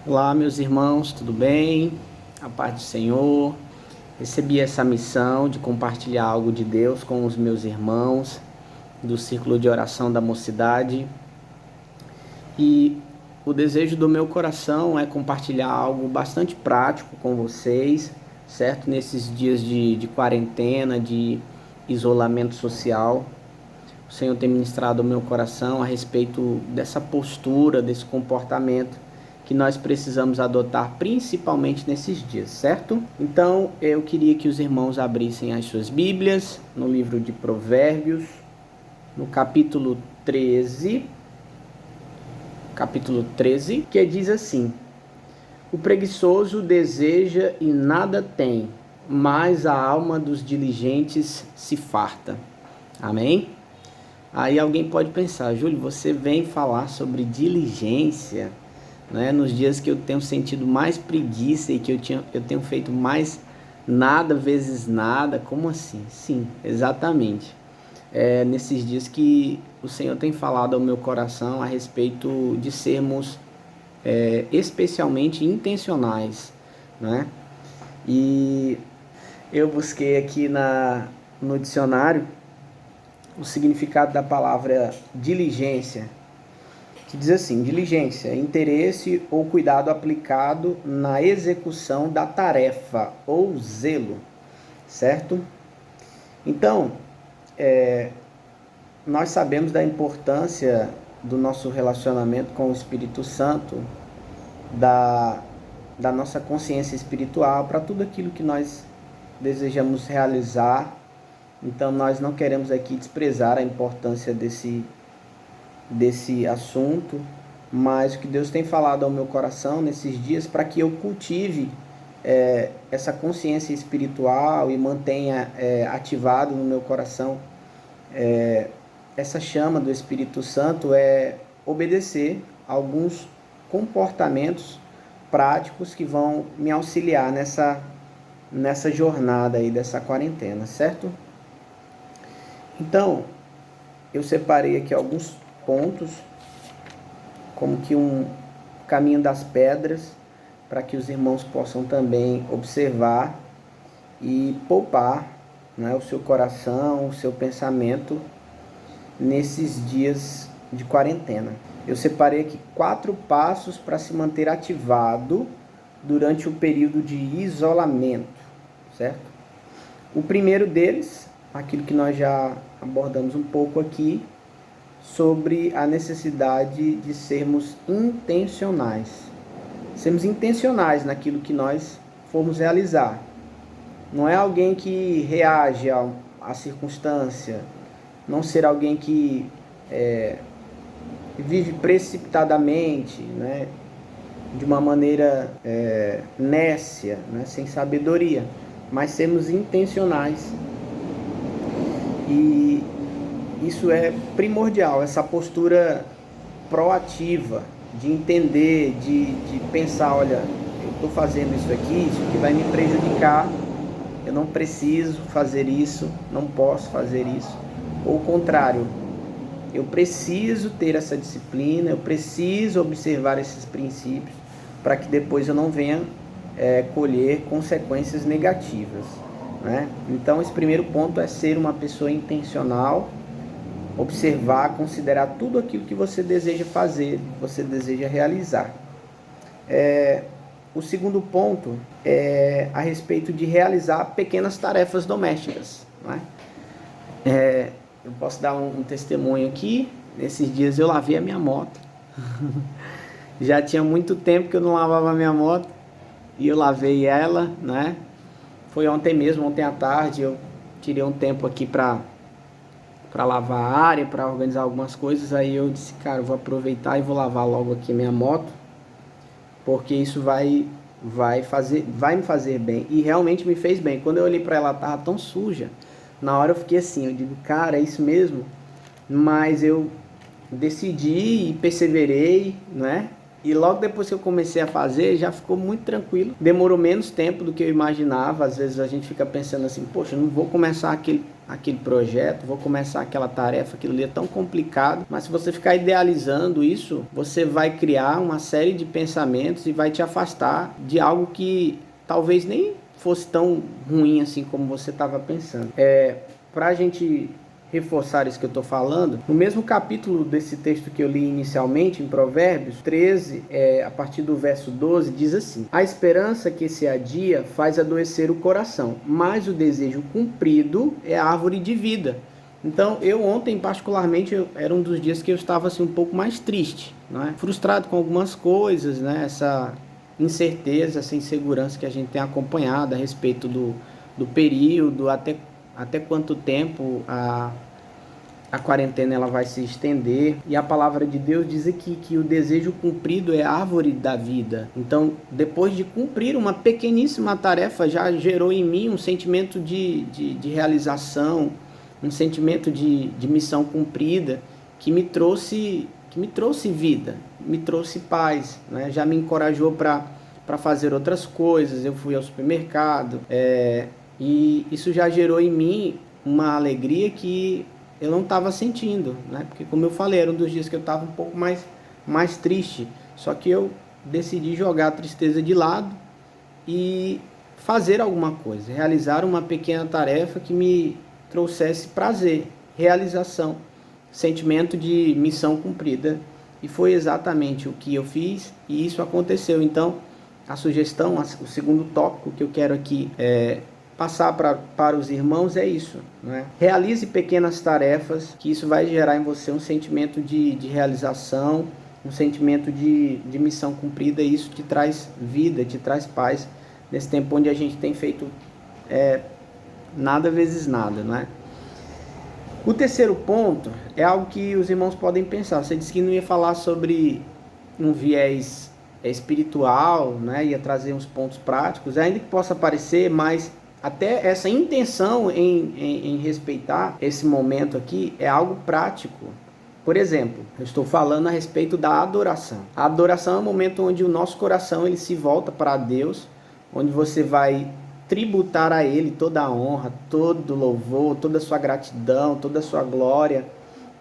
Olá, meus irmãos, tudo bem? A paz do Senhor. Recebi essa missão de compartilhar algo de Deus com os meus irmãos do círculo de oração da mocidade. E o desejo do meu coração é compartilhar algo bastante prático com vocês, certo? Nesses dias de quarentena, de isolamento social. O Senhor tem ministrado ao meu coração a respeito dessa postura, desse comportamento que nós precisamos adotar principalmente nesses dias, certo? Então, eu queria que os irmãos abrissem as suas Bíblias no livro de Provérbios, no capítulo 13, que diz assim: O preguiçoso deseja e nada tem, mas a alma dos diligentes se farta. Amém? Aí alguém pode pensar: Júlio, você vem falar sobre diligência, né, nos dias que eu tenho sentido mais preguiça e que eu tenho feito mais nada vezes nada. Como assim? Sim, exatamente. Nesses dias que o Senhor tem falado ao meu coração a respeito de sermos especialmente intencionais, né? E eu busquei aqui no dicionário o significado da palavra diligência, que diz assim: diligência, interesse ou cuidado aplicado na execução da tarefa ou zelo, certo? Então, nós sabemos da importância do nosso relacionamento com o Espírito Santo, da nossa consciência espiritual para tudo aquilo que nós desejamos realizar. Então, nós não queremos aqui desprezar a importância desse assunto, mas o que Deus tem falado ao meu coração nesses dias para que eu cultive essa consciência espiritual e mantenha ativado no meu coração essa chama do Espírito Santo, é obedecer a alguns comportamentos práticos que vão me auxiliar nessa jornada aí dessa quarentena, certo? Então, eu separei aqui alguns pontos, como que um caminho das pedras, para que os irmãos possam também observar e poupar, né, o seu coração, o seu pensamento nesses dias de quarentena. Eu separei aqui 4 passos para se manter ativado durante o período de isolamento, certo? O primeiro deles, aquilo que nós já abordamos um pouco aqui, sobre a necessidade de sermos intencionais. Sermos intencionais naquilo que nós formos realizar. Não é alguém que reage à circunstância, não ser alguém que vive precipitadamente, né, de uma maneira nécia, né, sem sabedoria, mas sermos intencionais. E isso é primordial, essa postura proativa, de entender, de pensar: olha, eu estou fazendo isso aqui vai me prejudicar, eu não preciso fazer isso, não posso fazer isso. Ou o contrário, eu preciso ter essa disciplina, eu preciso observar esses princípios, para que depois eu não venha colher consequências negativas, né? Então, esse primeiro ponto é ser uma pessoa intencional, observar, considerar tudo aquilo que você deseja fazer, você deseja realizar. O segundo ponto é a respeito de realizar pequenas tarefas domésticas, né? Eu posso dar um testemunho aqui. Nesses dias eu lavei a minha moto. Já tinha muito tempo que eu não lavava a minha moto e eu lavei ela, né? Foi ontem mesmo, ontem à tarde, eu tirei um tempo aqui para lavar a área, para organizar algumas coisas. Aí eu disse: cara, eu vou aproveitar e vou lavar logo aqui minha moto, porque isso vai me fazer bem. E realmente me fez bem. Quando eu olhei para ela, ela estava tão suja. Na hora eu fiquei assim, eu digo: cara, é isso mesmo? Mas eu decidi e perseverei, né? E logo depois que eu comecei a fazer, já ficou muito tranquilo. Demorou menos tempo do que eu imaginava. Às vezes a gente fica pensando assim, poxa, eu não vou começar aquele projeto, vou começar aquela tarefa, aquilo ali é tão complicado. Mas se você ficar idealizando isso, você vai criar uma série de pensamentos e vai te afastar de algo que talvez nem fosse tão ruim assim como você estava pensando. Para a gente reforçar isso que eu estou falando, no mesmo capítulo desse texto que eu li inicialmente, em Provérbios 13, a partir do verso 12, diz assim: a esperança que se adia faz adoecer o coração, mas o desejo cumprido é a árvore de vida. Então, eu ontem, particularmente, era um dos dias que eu estava assim, um pouco mais triste, né? Frustrado com algumas coisas, né? Essa incerteza, essa insegurança que a gente tem acompanhado a respeito do período, até quanto tempo a quarentena ela vai se estender. E a palavra de Deus diz aqui que o desejo cumprido é a árvore da vida. Então, depois de cumprir uma pequeníssima tarefa, já gerou em mim um sentimento de realização, um sentimento de missão cumprida, que me trouxe vida, me trouxe paz, né? Já me encorajou para fazer outras coisas. Eu fui ao supermercado, e isso já gerou em mim uma alegria que eu não estava sentindo, né? Porque, como eu falei, era um dos dias que eu estava um pouco mais triste. Só que eu decidi jogar a tristeza de lado e fazer alguma coisa, realizar uma pequena tarefa que me trouxesse prazer, realização, sentimento de missão cumprida. E foi exatamente o que eu fiz e isso aconteceu. Então, a sugestão, o segundo tópico que eu quero aqui passar para os irmãos é isso, né? Realize pequenas tarefas, que isso vai gerar em você um sentimento de realização, um sentimento de missão cumprida, e isso te traz vida, te traz paz, nesse tempo onde a gente tem feito nada vezes nada, né? O terceiro ponto é algo que os irmãos podem pensar. Você disse que não ia falar sobre um viés espiritual, né? Ia trazer uns pontos práticos, ainda que possa parecer, mas até essa intenção em respeitar esse momento aqui é algo prático. Por exemplo, eu estou falando a respeito da adoração. A adoração é um momento onde o nosso coração ele se volta para Deus, onde você vai tributar a Ele toda a honra, todo o louvor, toda a sua gratidão, toda a sua glória,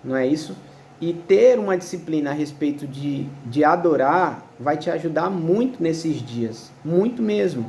não é isso? E ter uma disciplina a respeito de adorar vai te ajudar muito nesses dias, muito mesmo.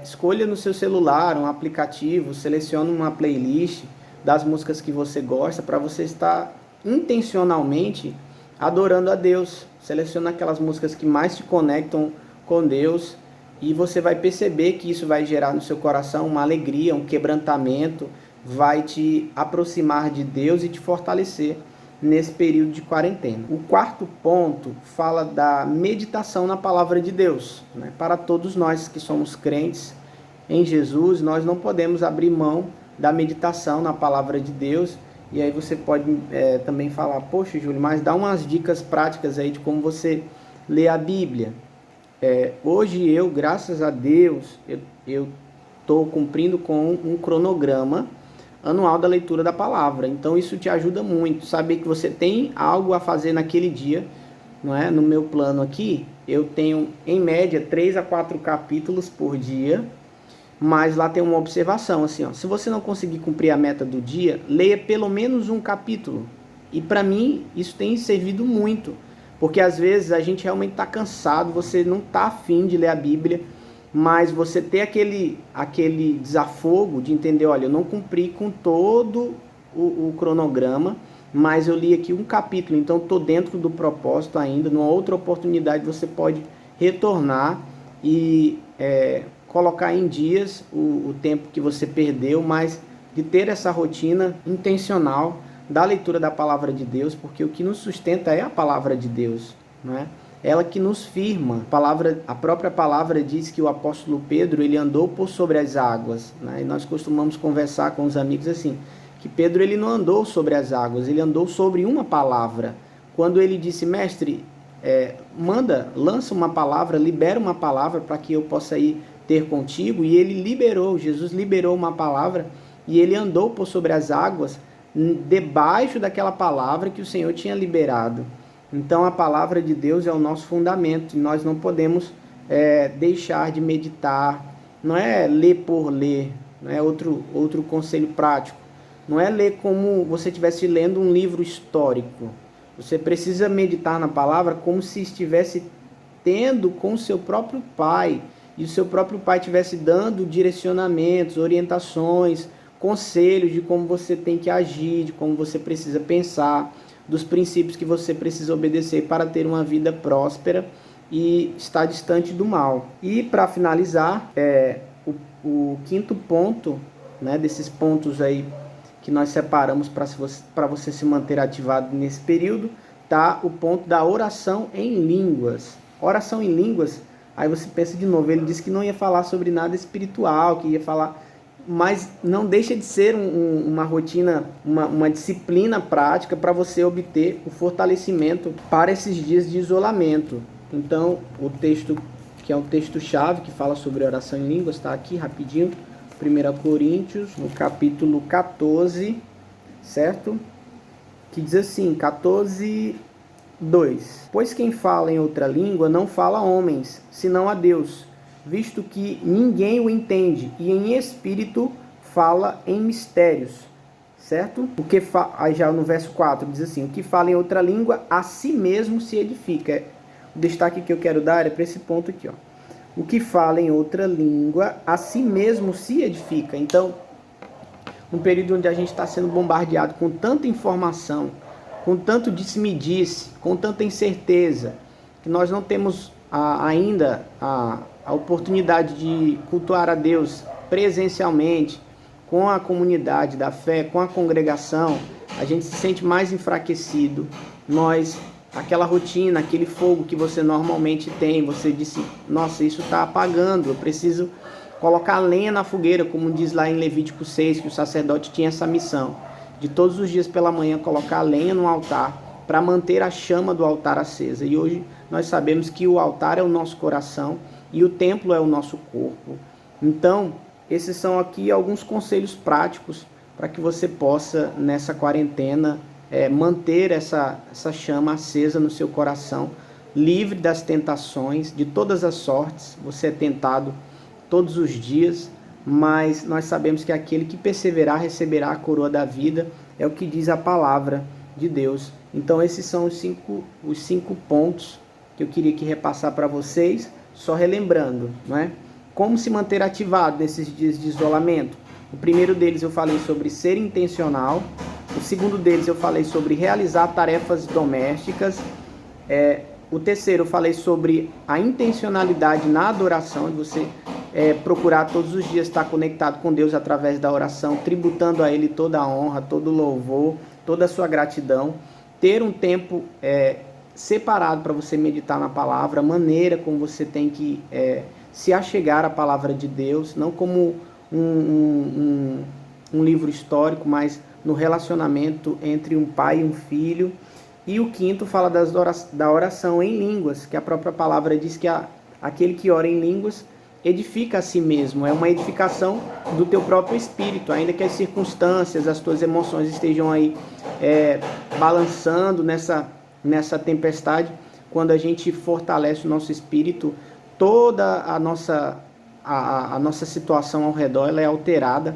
Escolha no seu celular um aplicativo, selecione uma playlist das músicas que você gosta para você estar intencionalmente adorando a Deus. Selecione aquelas músicas que mais te conectam com Deus e você vai perceber que isso vai gerar no seu coração uma alegria, um quebrantamento, vai te aproximar de Deus e te fortalecer nesse período de quarentena. O quarto ponto fala da meditação na palavra de Deus, né? Para todos nós que somos crentes em Jesus, nós não podemos abrir mão da meditação na palavra de Deus. E aí você pode também falar, poxa, Júlio, mas dá umas dicas práticas aí de como você lê a Bíblia. Hoje eu, graças a Deus, eu estou cumprindo com um cronograma anual da leitura da palavra. Então isso te ajuda muito, saber que você tem algo a fazer naquele dia, não é? No meu plano aqui, eu tenho em média 3 a 4 capítulos por dia, mas lá tem uma observação assim, ó, se você não conseguir cumprir a meta do dia, leia pelo menos um capítulo. E para mim isso tem servido muito, porque às vezes a gente realmente está cansado, você não está afim de ler a Bíblia, mas você ter aquele desafogo de entender, olha, eu não cumpri com todo o cronograma, mas eu li aqui um capítulo, então estou dentro do propósito ainda. Numa outra oportunidade você pode retornar e colocar em dias o tempo que você perdeu, mas de ter essa rotina intencional da leitura da palavra de Deus, porque o que nos sustenta é a palavra de Deus, não é? Ela que nos firma. A própria palavra diz que o apóstolo Pedro ele andou por sobre as águas, né? E nós costumamos conversar com os amigos assim, que Pedro ele não andou sobre as águas, ele andou sobre uma palavra. Quando ele disse, mestre, lança uma palavra, libera uma palavra para que eu possa ir ter contigo, e ele liberou, Jesus liberou uma palavra, e ele andou por sobre as águas, debaixo daquela palavra que o Senhor tinha liberado. Então a palavra de Deus é o nosso fundamento e nós não podemos deixar de meditar. Não é ler por ler, não é outro conselho prático. Não é ler como você estivesse lendo um livro histórico. Você precisa meditar na palavra como se estivesse tendo com o seu próprio pai, e o seu próprio pai estivesse dando direcionamentos, orientações, conselhos de como você tem que agir, de como você precisa pensar, dos princípios que você precisa obedecer para ter uma vida próspera e estar distante do mal. E para finalizar, o quinto ponto, né, desses pontos aí que nós separamos para você se manter ativado nesse período, tá o ponto da oração em línguas. Oração em línguas, aí você pensa de novo, ele disse que não ia falar sobre nada espiritual, que ia falar, mas não deixa de ser uma rotina, uma disciplina prática para você obter o fortalecimento para esses dias de isolamento. Então, o texto, que é um texto-chave, que fala sobre oração em línguas, está aqui rapidinho, 1 Coríntios, no capítulo 14, certo? Que diz assim, 14, 2. Pois quem fala em outra língua não fala a homens, senão a Deus, visto que ninguém o entende, e em espírito fala em mistérios, certo? Aí já no verso 4 diz assim, o que fala em outra língua, a si mesmo se edifica. O destaque que eu quero dar é para esse ponto aqui, ó. O que fala em outra língua, a si mesmo se edifica. Então, num período onde a gente está sendo bombardeado com tanta informação, com tanto disse-me-disse, com tanta incerteza, que nós não temos ainda a oportunidade de cultuar a Deus presencialmente, com a comunidade da fé, com a congregação, a gente se sente mais enfraquecido. Aquela rotina, aquele fogo que você normalmente tem, você disse, nossa, isso está apagando, eu preciso colocar lenha na fogueira, como diz lá em Levítico 6, que o sacerdote tinha essa missão, de todos os dias pela manhã colocar lenha no altar, para manter a chama do altar acesa. E hoje nós sabemos que o altar é o nosso coração e o templo é o nosso corpo. Então, esses são aqui alguns conselhos práticos para que você possa, nessa quarentena, manter essa chama acesa no seu coração, livre das tentações, de todas as sortes. Você é tentado todos os dias, mas nós sabemos que aquele que perseverar receberá a coroa da vida, é o que diz a palavra de Deus. Então esses são os cinco pontos que eu queria aqui repassar para vocês, só relembrando, não é? Como se manter ativado nesses dias de isolamento. O primeiro deles eu falei sobre ser intencional. O segundo deles eu falei sobre realizar tarefas domésticas. O terceiro eu falei sobre a intencionalidade na adoração, de você procurar todos os dias estar conectado com Deus através da oração, tributando a Ele toda a honra, todo o louvor, toda a sua gratidão. Ter um tempo separado para você meditar na palavra, a maneira como você tem que se achegar à palavra de Deus, não como um livro histórico, mas no relacionamento entre um pai e um filho. E o quinto fala da oração em línguas, que a própria palavra diz que aquele que ora em línguas edifica a si mesmo, é uma edificação do teu próprio espírito, ainda que as circunstâncias, as tuas emoções estejam aí balançando nessa tempestade. Quando a gente fortalece o nosso espírito, toda a nossa situação ao redor ela é alterada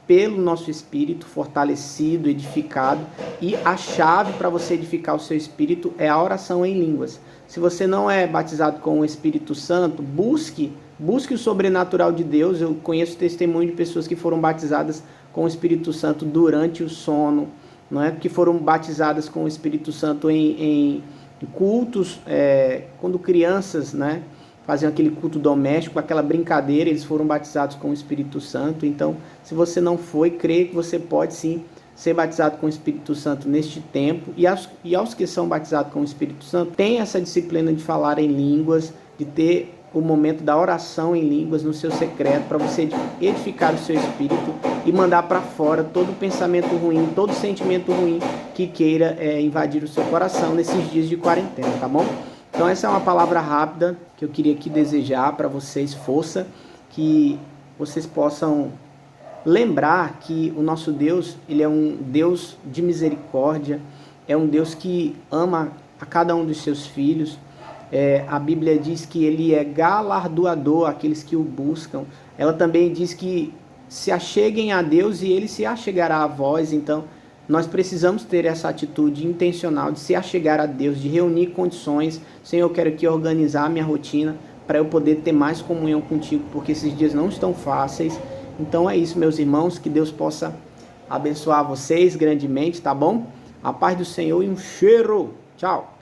pelo nosso espírito fortalecido, edificado, e a chave para você edificar o seu espírito é a oração em línguas. Se você não é batizado com o Espírito Santo, busque o sobrenatural de Deus. Eu conheço testemunho de pessoas que foram batizadas com o Espírito Santo durante o sono, não é? Que foram batizadas com o Espírito Santo em cultos, quando crianças, né, faziam aquele culto doméstico, aquela brincadeira, eles foram batizados com o Espírito Santo. Então, se você não foi, creio que você pode sim ser batizado com o Espírito Santo neste tempo. E aos que são batizados com o Espírito Santo, tem essa disciplina de falar em línguas, de ter o momento da oração em línguas no seu secreto, para você edificar o seu espírito e mandar para fora todo pensamento ruim, todo sentimento ruim que queira invadir o seu coração nesses dias de quarentena, tá bom? Então essa é uma palavra rápida que eu queria aqui desejar para vocês, força, que vocês possam lembrar que o nosso Deus, ele é um Deus de misericórdia, é um Deus que ama a cada um dos seus filhos. A Bíblia diz que ele é galardoador àqueles que o buscam. Ela também diz que se acheguem a Deus e ele se achegará a vós. Então, nós precisamos ter essa atitude intencional de se achegar a Deus, de reunir condições. Senhor, eu quero aqui organizar a minha rotina para eu poder ter mais comunhão contigo, porque esses dias não estão fáceis. Então é isso, meus irmãos, que Deus possa abençoar vocês grandemente, tá bom? A paz do Senhor e um cheiro. Tchau.